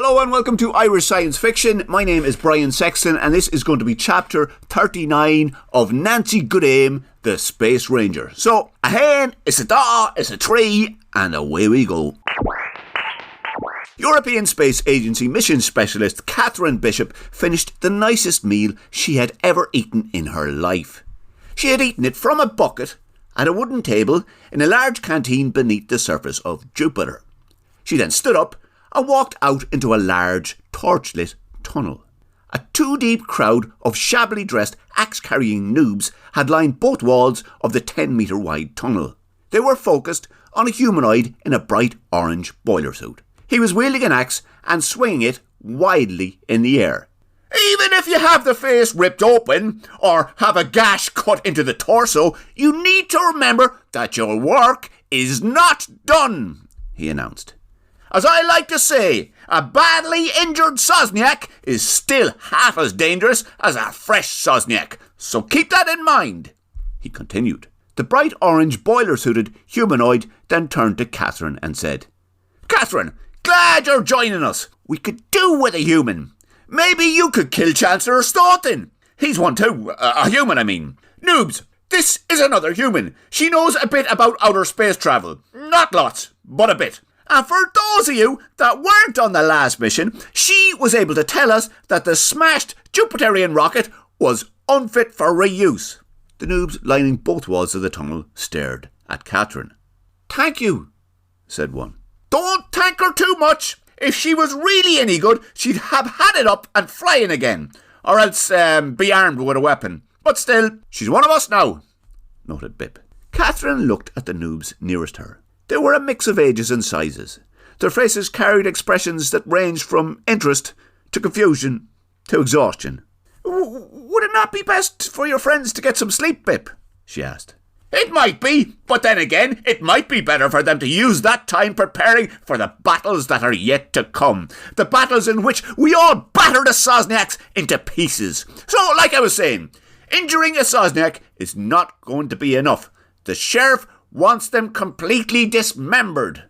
Hello and welcome to Irish Science Fiction. My name is Brian Sexton and this is going to be chapter 39 of Nancy Goodame, the Space Ranger. So, a hen, it's a da, it's a tree, and away we go. European Space Agency mission specialist Catherine Bishop finished the nicest meal she had ever eaten in her life. She had eaten it from a bucket at a wooden table in a large canteen beneath the surface of Jupiter. She then stood up and walked out into a large, torchlit tunnel. A two-deep crowd of shabbily dressed, axe-carrying noobs had lined both walls of the 10-metre wide tunnel. They were focused on a humanoid in a bright orange boiler suit. He was wielding an axe and swinging it wildly in the air. Even if you have the face ripped open or have a gash cut into the torso, you need to remember that your work is not done, he announced. As I like to say, a badly injured Sozniak is still half as dangerous as a fresh Sozniak, so keep that in mind, he continued. The bright orange boiler-suited humanoid then turned to Catherine and said, Catherine, glad you're joining us. We could do with a human. Maybe you could kill Chancellor Staunton. He's one too. A human, I mean. Noobs, this is another human. She knows a bit about outer space travel. Not lots, but a bit. And for those of you that weren't on the last mission, she was able to tell us that the smashed Jupiterian rocket was unfit for reuse. The noobs lining both walls of the tunnel stared at Catherine. Thank you, said one. Don't thank her too much. If she was really any good, she'd have had it up and flying again. Or else be armed with a weapon. But still, she's one of us now, noted Bip. Catherine looked at the noobs nearest her. They were a mix of ages and sizes. Their faces carried expressions that ranged from interest to confusion to exhaustion. Would it not be best for your friends to get some sleep, Bip? She asked. It might be, but then again, it might be better for them to use that time preparing for the battles that are yet to come. The battles in which we all batter the Sozniaks into pieces. So, like I was saying, injuring a Sozniak is not going to be enough. The sheriff wants them completely dismembered.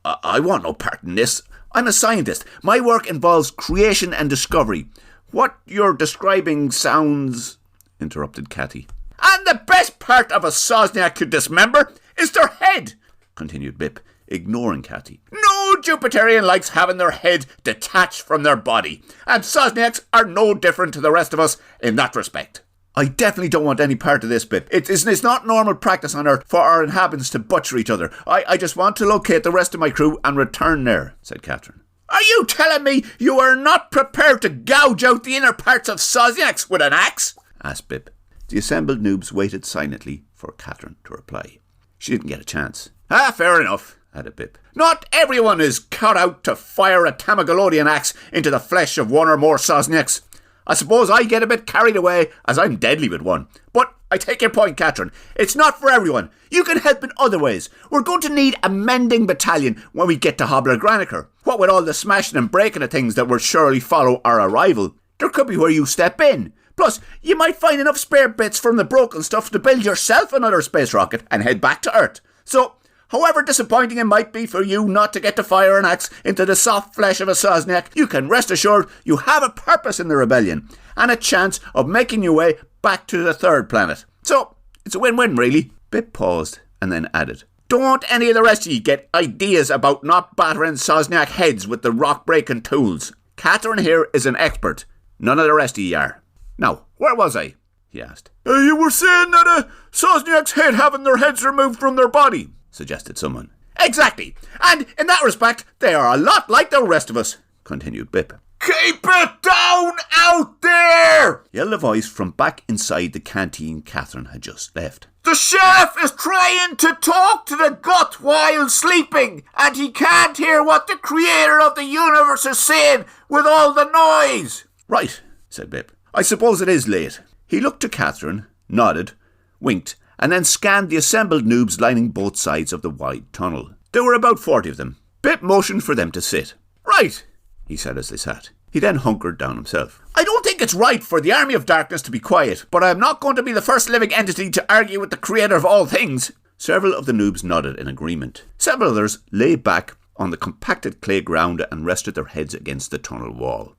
I want no part in this. I'm a scientist. My work involves creation and discovery. What you're describing sounds... interrupted Cathy. And the best part of a Sozniak to dismember is their head, continued Bip, ignoring Cathy. No Jupiterian likes having their head detached from their body, and Sozniaks are no different to the rest of us in that respect. I definitely don't want any part of this, Bip. It's not normal practice on Earth for our inhabitants to butcher each other. I just want to locate the rest of my crew and return there, said Catherine. Are you telling me you are not prepared to gouge out the inner parts of Sozniaks with an axe? Asked Bip. The assembled noobs waited silently for Catherine to reply. She didn't get a chance. Fair enough, added Bip. Not everyone is cut out to fire a Tamagalodian axe into the flesh of one or more Sozniaks. I suppose I get a bit carried away as I'm deadly with one. But I take your point, Catherine. It's not for everyone. You can help in other ways. We're going to need a mending battalion when we get to Hobler Graniker. What with all the smashing and breaking of things that will surely follow our arrival, there could be where you step in. Plus, you might find enough spare bits from the broken stuff to build yourself another space rocket and head back to Earth. So, however disappointing it might be for you not to get to fire an axe into the soft flesh of a Sozniak, you can rest assured you have a purpose in the rebellion and a chance of making your way back to the third planet. So, it's a win-win, really. Bip paused and then added, Don't any of the rest of you get ideas about not battering Sozniak heads with the rock-breaking tools. Catherine here is an expert. None of the rest of you are. Now, where was I? He asked. You were saying that Sozniaks hate having their heads removed from their body, suggested someone. Exactly. And in that respect, they are a lot like the rest of us, continued Bip. Keep it down out there! Yelled a voice from back inside the canteen Catherine had just left. The sheriff is trying to talk to the gut while sleeping, and he can't hear what the creator of the universe is saying with all the noise. Right, said Bip. I suppose it is late. He looked to Catherine, nodded, winked, and then scanned the assembled noobs lining both sides of the wide tunnel. There were about 40 of them. Bip motioned for them to sit. Right, he said as they sat. He then hunkered down himself. I don't think it's right for the Army of Darkness to be quiet, but I'm not going to be the first living entity to argue with the creator of all things. Several of the noobs nodded in agreement. Several others lay back on the compacted clay ground and rested their heads against the tunnel wall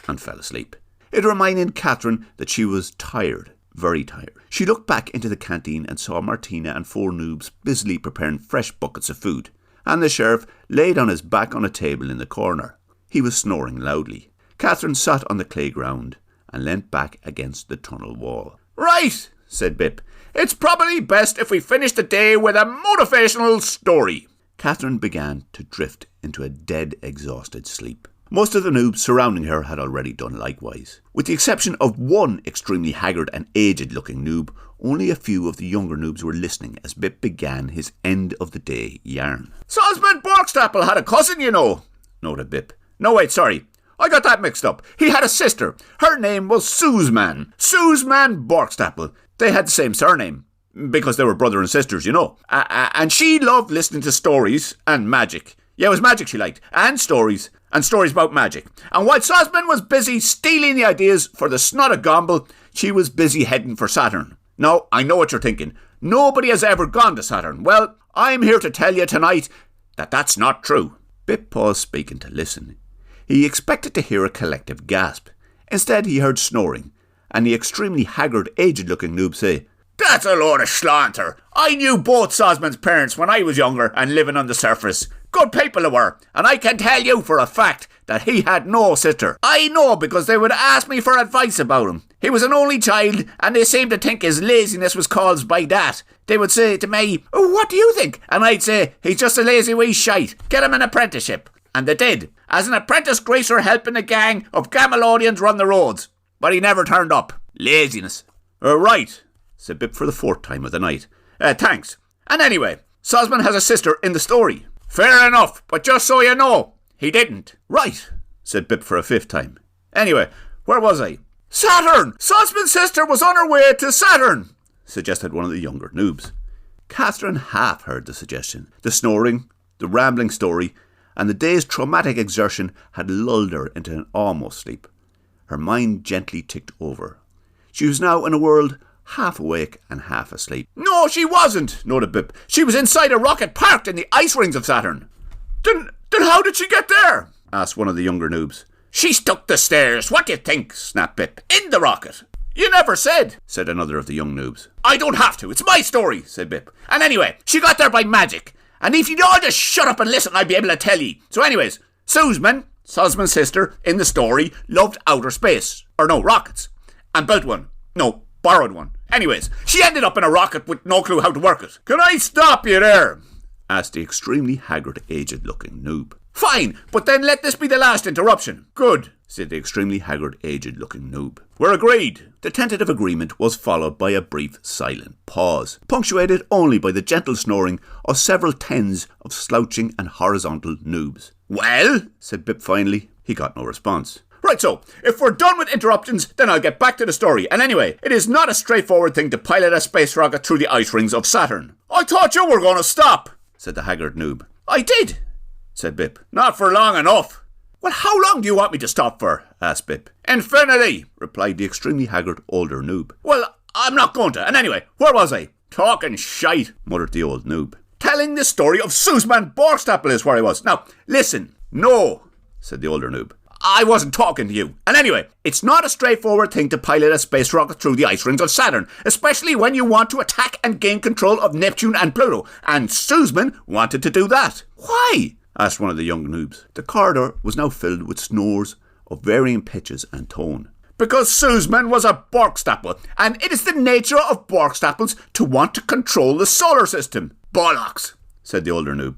and fell asleep. It reminded Catherine that she was tired, very tired. She looked back into the canteen and saw Martina and 4 noobs busily preparing fresh buckets of food, and the sheriff laid on his back on a table in the corner. He was snoring loudly. Catherine sat on the clay ground and leant back against the tunnel wall. "Right," said Bip. "It's probably best if we finish the day with a motivational story." Catherine began to drift into a dead, exhausted sleep. Most of the noobs surrounding her had already done likewise. With the exception of one extremely haggard and aged-looking noob, only a few of the younger noobs were listening as Bip began his end-of-the-day yarn. "Soozman Borkstapple had a cousin, you know," noted Bip. "No, wait, sorry. I got that mixed up. He had a sister. Her name was Soozman. Soozman Borkstapple. They had the same surname, because they were brother and sisters, you know. And she loved listening to stories and magic. Yeah, it was magic she liked, and stories about magic. And while Soozman was busy stealing the ideas for the snot of Gomble, she was busy heading for Saturn. Now, I know what you're thinking. Nobody has ever gone to Saturn. Well, I'm here to tell you tonight that that's not true." Bip paused speaking to listen. He expected to hear a collective gasp. Instead, he heard snoring, and the extremely haggard, aged-looking noob say, "That's a load of schlanter. I knew both Soozman's parents when I was younger and living on the surface. Good people they were, and I can tell you for a fact that he had no sister. I know because they would ask me for advice about him. He was an only child, and they seemed to think his laziness was caused by that. They would say to me, 'Oh, what do you think?' And I'd say, 'He's just a lazy wee shite. Get him an apprenticeship.' And they did, as an apprentice greaser helping a gang of Gamelodians run the roads. But he never turned up. Laziness." "Right," said Bip for the 4th time of the night. "Thanks. And anyway, Soozman has a sister in the story." "Fair enough, but just so you know, he didn't." "Right," said Bip for a 5th time. "Anyway, where was I?" "Saturn! Soozman's sister was on her way to Saturn," suggested one of the younger noobs. Catherine half heard the suggestion. The snoring, the rambling story, and the day's traumatic exertion had lulled her into an almost sleep. Her mind gently ticked over. She was now in a world half awake and half asleep. "No, she wasn't," noted Bip. "She was inside a rocket parked in the ice rings of Saturn." Then how did she get there?" asked one of the younger noobs. "She took the stairs. What do you think?" snapped Bip. "In the rocket." "You never said," said another of the young noobs. "I don't have to. It's my story," said Bip. "And anyway, she got there by magic. And if you'd all just shut up and listen, I'd be able to tell ye. So anyways, Soozman's sister in the story, loved outer space. Or no, rockets. And built one. No, borrowed one. Anyways, she ended up in a rocket with no clue how to work it." "Can I stop you there?" asked the extremely haggard, aged-looking noob. "Fine, but then let this be the last interruption." "Good," said the extremely haggard, aged-looking noob. "We're agreed." The tentative agreement was followed by a brief, silent pause, punctuated only by the gentle snoring of several tens of slouching and horizontal noobs. "Well?" said Bip finally. He got no response. "Right, so, if we're done with interruptions, then I'll get back to the story. And anyway, it is not a straightforward thing to pilot a space rocket through the ice rings of Saturn." "I thought you were going to stop," said the haggard noob. "I did," said Bip. "Not for long enough." "Well, how long do you want me to stop for?" asked Bip. "Infinity," replied the extremely haggard older noob. "Well, I'm not going to. And anyway, where was I?" "Talking shite," muttered the old noob. "Telling the story of Soozman Borkstapple is where I was. Now, listen." "No," said the older noob. "I wasn't talking to you. And anyway, it's not a straightforward thing to pilot a space rocket through the ice rings of Saturn, especially when you want to attack and gain control of Neptune and Pluto. And Soozman wanted to do that." "Why?" asked one of the young noobs. The corridor was now filled with snores of varying pitches and tone. "Because Soozman was a Borkstapple, and it is the nature of Borkstapples to want to control the solar system." "Bollocks," said the older noob.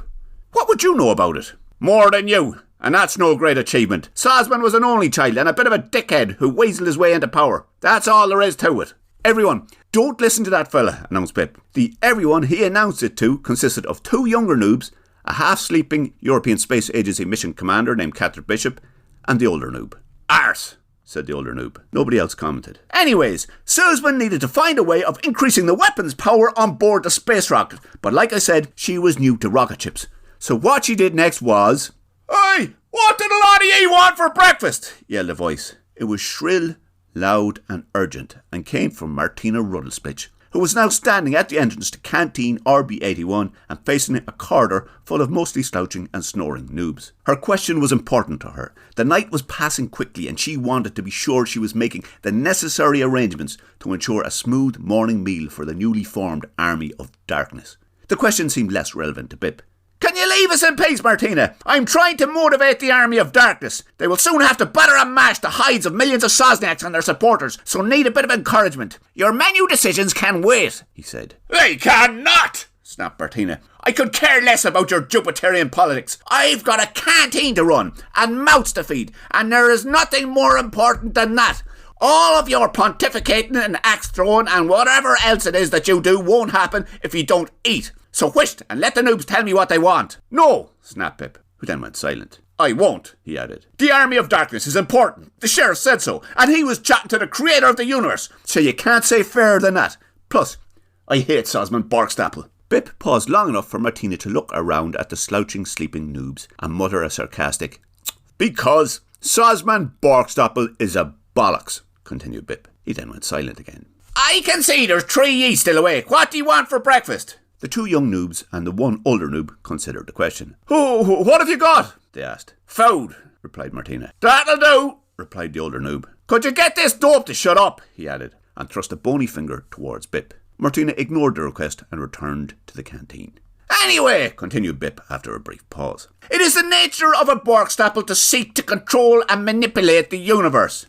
"What would you know about it?" "More than you. And that's no great achievement. Soozman was an only child and a bit of a dickhead who weaseled his way into power. That's all there is to it." "Everyone, don't listen to that fella," announced Pip. The everyone he announced it to consisted of 2 younger noobs, a half-sleeping European Space Agency mission commander named Catherine Bishop, and the older noob. "Arse," said the older noob. Nobody else commented. "Anyways, Soozman needed to find a way of increasing the weapons power on board the space rocket. But like I said, she was new to rocket ships. So what she did next was... "Hey, what did a lot of ye want for breakfast?" yelled a voice. It was shrill, loud and urgent and came from Martina Ruddlesplitch, who was now standing at the entrance to Canteen RB81 and facing a corridor full of mostly slouching and snoring noobs. Her question was important to her. The night was passing quickly and she wanted to be sure she was making the necessary arrangements to ensure a smooth morning meal for the newly formed Army of Darkness. The question seemed less relevant to Bip. "Can you leave us in peace, Martina? I'm trying to motivate the Army of Darkness. They will soon have to batter and mash the hides of millions of Sosniaks and their supporters, so need a bit of encouragement. Your menu decisions can wait," he said. "They cannot!" snapped Martina. "I could care less about your Jupiterian politics. I've got a canteen to run and mouths to feed, and there is nothing more important than that. All of your pontificating and axe throwing and whatever else it is that you do won't happen if you don't eat. So whisht and let the noobs tell me what they want." "No," snapped Pip, who then went silent. "I won't," he added. "The Army of Darkness is important. The sheriff said so, and he was chatting to the creator of the universe, so you can't say fairer than that. Plus, I hate Soozman Borkstapple." Bip paused long enough for Martina to look around at the slouching, sleeping noobs and mutter a sarcastic, "Because Soozman Borkstapple is a bollocks," continued Bip. He then went silent again. "I can see there's 3 ye still awake. What do you want for breakfast?" The 2 young noobs and the 1 older noob considered the question. "What have you got?" they asked. "Food," replied Martina. "That'll do," replied the older noob. "Could you get this dope to shut up?" he added, and thrust a bony finger towards Bip. Martina ignored the request and returned to the canteen. "Anyway," continued Bip after a brief pause, "it is the nature of a Borkstapple to seek to control and manipulate the universe."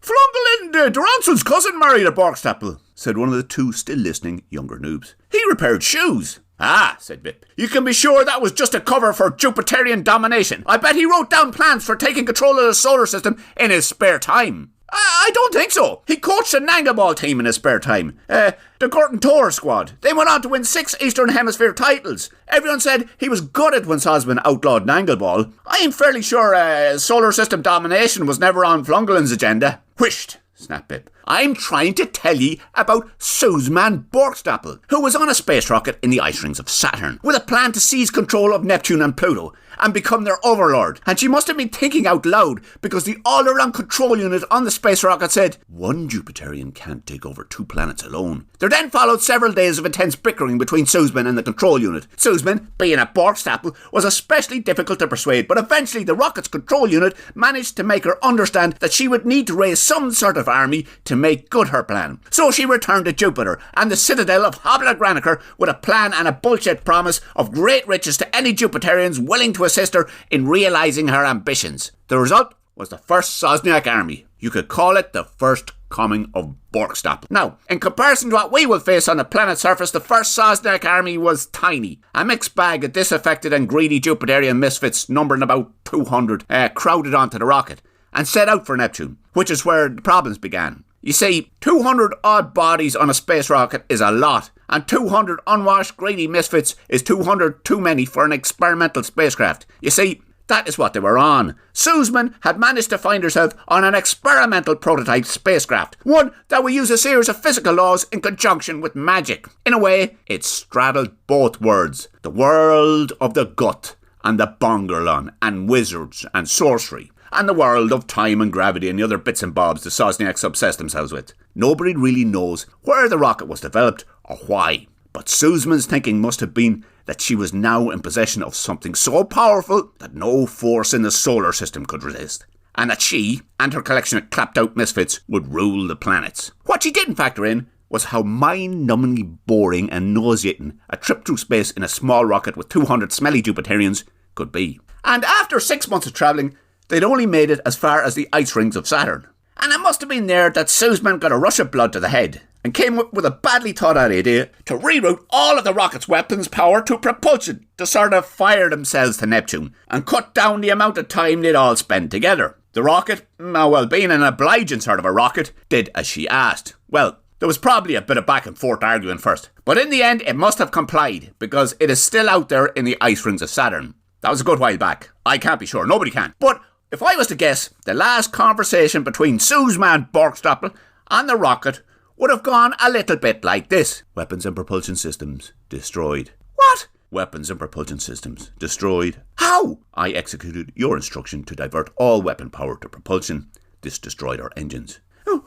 "Flungelin, Duranson's cousin married a Borkstapple," said one of the 2 still listening younger noobs. "He repaired shoes." "Ah," said Bip, "you can be sure that was just a cover for Jupiterian domination. I bet he wrote down plans for taking control of the solar system in his spare time." "I don't think so. He coached the Nangaball team in his spare time. The Gorton Tour squad. They went on to win 6 Eastern Hemisphere titles. Everyone said he was gutted when Soozman outlawed Nangaball. I am fairly sure solar system domination was never on Flungelin's agenda." "Whisht," snapped Bip. "I'm trying to tell ye about Soozman Borkstapple, who was on a space rocket in the ice rings of Saturn, with a plan to seize control of Neptune and Pluto and become their overlord. And she must have been thinking out loud, because the all-around control unit on the space rocket said, 1 Jupiterian can't take over 2 planets alone." There then followed several days of intense bickering between Soozman and the control unit. Soozman, being a Borkstapple, was especially difficult to persuade, but eventually the rocket's control unit managed to make her understand that she would need to raise some sort of army to make good her plan. So she returned to Jupiter and the citadel of Hobla Graniker with a plan and a bullshit promise of great riches to any Jupiterians willing to assist her in realising her ambitions. The result was the first Sosniak army. You could call it the first coming of Borkstapple. Now, in comparison to what we will face on the planet's surface, the first Sosniak army was tiny. A mixed bag of disaffected and greedy Jupiterian misfits numbering about 200 crowded onto the rocket and set out for Neptune, which is where the problems began. You see, 200 odd bodies on a space rocket is a lot, and 200 unwashed greedy misfits is 200 too many for an experimental spacecraft. You see, that is what they were on. Soozman had managed to find herself on an experimental prototype spacecraft, one that would use a series of physical laws in conjunction with magic. In a way, it straddled both worlds, the world of the gut and the Bongerlon and wizards and sorcery, and the world of time and gravity and the other bits and bobs the Sosniaks obsessed themselves with. Nobody really knows where the rocket was developed or why, but Soozman's thinking must have been that she was now in possession of something so powerful that no force in the solar system could resist, and that she and her collection of clapped-out misfits would rule the planets. What she didn't factor in was how mind-numbingly boring and nauseating a trip through space in a small rocket with 200 smelly Jupiterians could be. And after 6 months of travelling, they'd only made it as far as the ice rings of Saturn. And it must have been there that Soozman got a rush of blood to the head and came up with a badly thought out idea to reroute all of the rocket's weapons power to propulsion to sort of fire themselves to Neptune and cut down the amount of time they'd all spend together. The rocket, being an obliging sort of a rocket, did as she asked. Well, there was probably a bit of back and forth arguing first, but in the end it must have complied because it is still out there in the ice rings of Saturn. That was a good while back. I can't be sure, nobody can. But if I was to guess, the last conversation between Soozman Borkstapple and the rocket would have gone a little bit like this. Weapons and propulsion systems destroyed. What? Weapons and propulsion systems destroyed. How? I executed your instruction to divert all weapon power to propulsion. This destroyed our engines. Oh,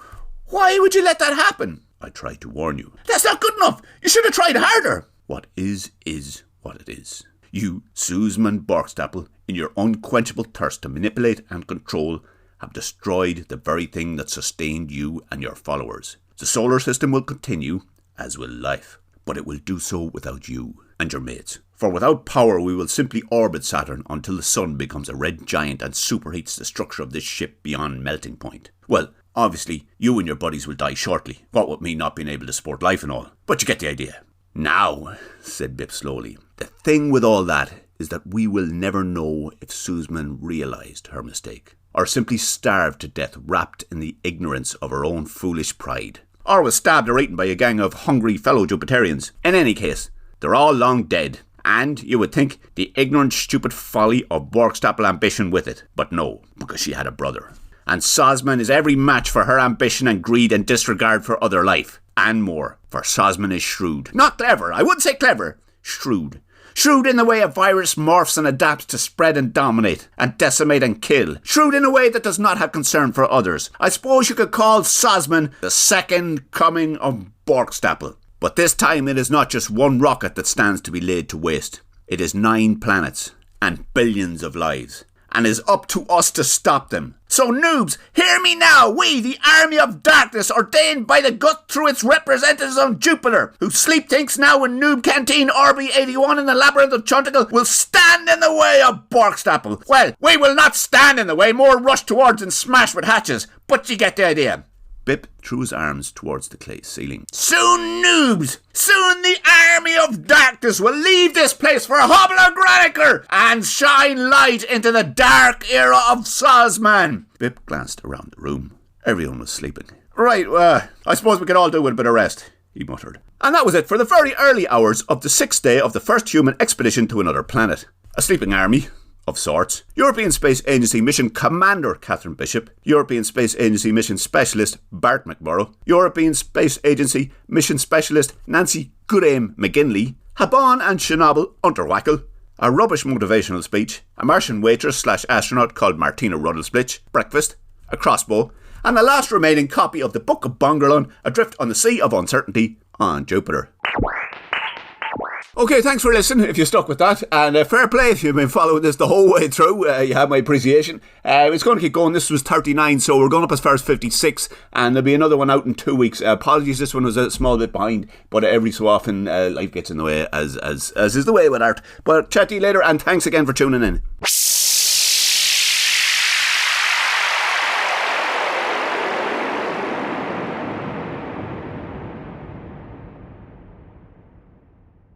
why would you let that happen? I tried to warn you. That's not good enough. You should have tried harder. What is what it is. You, Soozman Borkstapple, in your unquenchable thirst to manipulate and control, have destroyed the very thing that sustained you and your followers. The solar system will continue, as will life, but it will do so without you and your mates. For without power we will simply orbit Saturn until the sun becomes a red giant and superheats the structure of this ship beyond melting point. Well, obviously, you and your buddies will die shortly, what with me not being able to support life and all. But you get the idea. Now, said Bip slowly, the thing with all that is that we will never know if Soozman realised her mistake, or simply starved to death wrapped in the ignorance of her own foolish pride, or was stabbed or eaten by a gang of hungry fellow Jupiterians. In any case, they're all long dead, and, you would think, the ignorant, stupid folly of Borkstapple ambition with it. But no, because she had a brother. And Soozman is every match for her ambition and greed and disregard for other life. And more, for Soozman is shrewd. Not clever, I wouldn't say clever, shrewd. Shrewd in the way a virus morphs and adapts to spread and dominate, and decimate and kill. Shrewd in a way that does not have concern for others. I suppose you could call Soozman the second coming of Borkstapple. But this time it is not just one rocket that stands to be laid to waste. It is 9 planets and billions of lives. And it is up to us to stop them. So noobs, hear me now. We, the army of darkness, ordained by the gut through its representatives on Jupiter, who sleep thinks now in Noob Canteen RB81 in the labyrinth of Chunticle, will stand in the way of Borkstapple. Well, we will not stand in the way, more rush towards and smash with hatches. But you get the idea. Bip threw his arms towards the clay ceiling. Soon, noobs! Soon the army of darkness will leave this place for Hobble Granicler and shine light into the dark era of Soozman. Bip glanced around the room. Everyone was sleeping. Right, I suppose we could all do with a bit of rest, he muttered. And that was it for the very early hours of the 6th day of the first human expedition to another planet. A sleeping army. Of sorts. European Space Agency Mission Commander Catherine Bishop, European Space Agency Mission Specialist Bart McMurrow, European Space Agency Mission Specialist Nancy Goodame McGinley, Habon and Chernobyl Unterwackel, a rubbish motivational speech, a Martian waitress / astronaut called Martina Ruddlesplitch, breakfast, a crossbow, and the last remaining copy of the Book of Bongerlon, adrift on the Sea of Uncertainty on Jupiter. Okay, thanks for listening, if you stuck with that, and fair play if you've been following this the whole way through, you have my appreciation. It's going to keep going. This was 39, so we're going up as far as 56, and there'll be another one out in 2 weeks. Apologies, this one was a small bit behind, but every so often life gets in the way, as is the way with art. But chat to you later, and thanks again for tuning in.